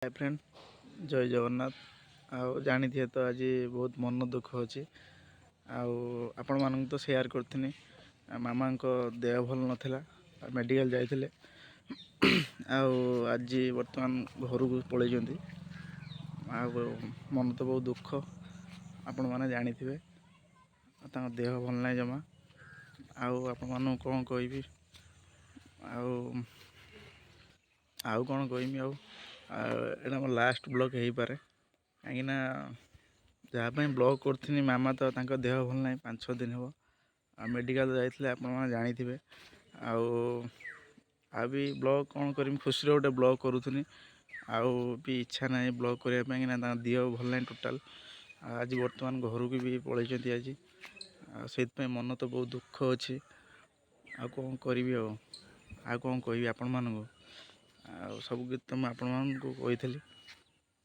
Hi friend, जय जगन्नाथ। जानी तो आज बहुत मन दुख अच्छी आपण मानक तो शेयर करथिनी। मामा को देह भल नाला, मेडिकल जाइए। आज बर्तमान घर को पलि मन तो बहुत दुख। आपण मैंने जानी थे देह भल ना जमा। आपण मान कौन कहि कौन कहमी एटा मोर लास्ट ब्लॉग हो पारे कहीं जहाँपाई ब्लॉग करी मामा तो देह भल ना 5-6 दिन हम मेडिकल जाइए। आप जानी थे भी ब्लॉग कौन कर खुशी गोटे ब्लॉग करूनी भी इच्छा ना ब्लॉग करने देह भल ना टोटाल। आज बर्तमान घर को भी पलि आज से मन तो बहुत दुख अच्छी। कौन करी कौन कह आपण मानू सब गीत मुझे आपण मानू कही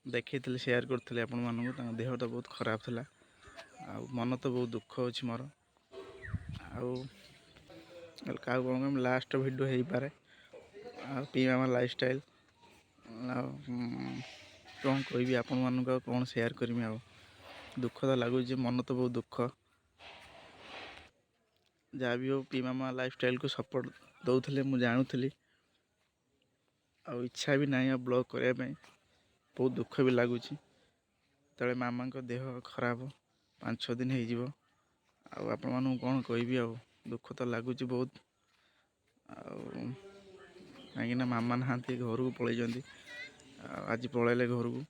देखी शेयर करी आपण मानू देह तो बहुत खराब था। मन तो बहुत दुख अच्छी मोर क्या कौन लास्ट वीडियो हो पारे पी मामा लाइफस्टाइल कौन कहि आपण मानक कौन शेयर करमी दुख तो लगुच मन तो बहुत दुख। जहाँ भी हो पी मामा लाइफस्टाइल को सपोर्ट दौले मुझे जानूली इच्छा भी ना ब्लॉग करने बहुत दुख भी लगुच तले मामा को देह खराब 5-6 दिन हो आपण मानू कौन कहि दुख तो लगुच बहुत। कहीं मामा नहा घर को पलि आज पलैले घर को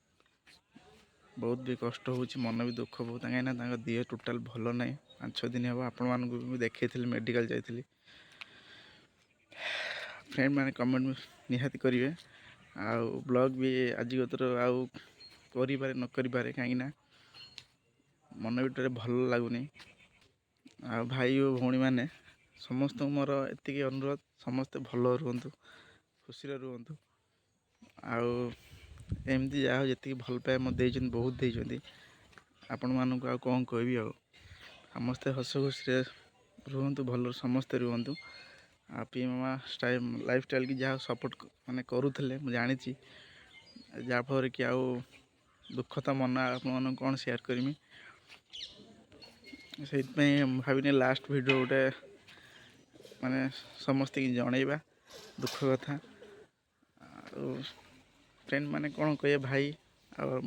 बहुत भी कष्ट हो मन भी दुख बहुत कहीं देह टोटाल भल ना 5-6 दिन हम आपण मानक भी देखी मेडिकल जाइए। फ्रेंड मैंने कमेंट निहाती करेंगे ब्लॉग भी आज आउ करे न करे कहीं मन भीतर भल लगुनि। भाई और भौणी मैंने समस्त मोर एति अनुरोध समस्ते भल रुहतु खुशी रुहतु एमती जहाँ जी भल पाए मत बहुत देती आपण मानक कौन कहि समस्ते हस खुशी रुहतु भल समस्ते रुहतु। पी मामा लाइफस्टाइल की जहाँ सपोर्ट माने करुले मुझे जानी जहाँफल कि दुख तो मन आप कौन शेयर करमी से भाविनी लास्ट वीडियो गोटे माने समस्त की जनइबा दुख कथा। फ्रेंड माने कौन कहे भाई और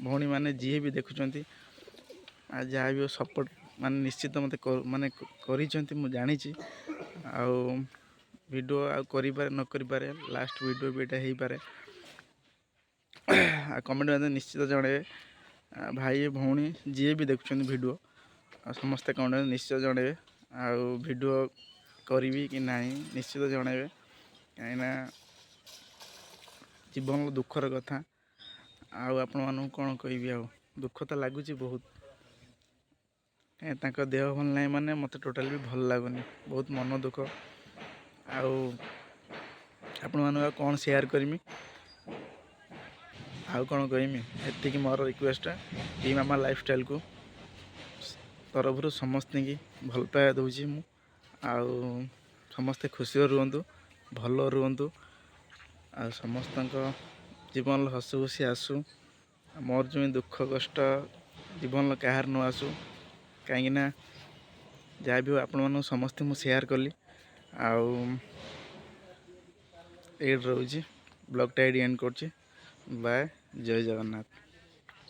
भौणी मैंने जी भी देखुं जहाँ भी सपोर्ट माने निश्चित मत माने कर जानी वीडियो आरे न करे लास्ट वीडियो भी यहाँ हो पारे कमेंट में निश्चित जन भाई भौणी जी भी देखुं वीडियो समस्ते कमेंट में निश्चित जनइबे वीडियो करी कि ना निश्चित जनइबे कहीं जीवन दुखर कथा आपण मानू कौन कहि दुख तो लगुच बहुत कहीं देह भल ना माने मत टोटाल भी भल लगुनि बहुत मन दुख आपण मानक कौन शेयर करमी कौन कहमी एति मोर रिक्वेस्ट पी मामा लाइफस्टाइल को तरफ समस्त की भल पाया दूसरी समस्ते खुशी रुहतु भल रुहतु समस्त जीवन हस खुशी आसू मोर जो दुख कष्ट जीवन कहार न आसू कहीं जहाँ भी आपण मानू समस्त मुझे शेयर कली रोचे ब्लॉगटा एंड कर बाय जय जगन्नाथ।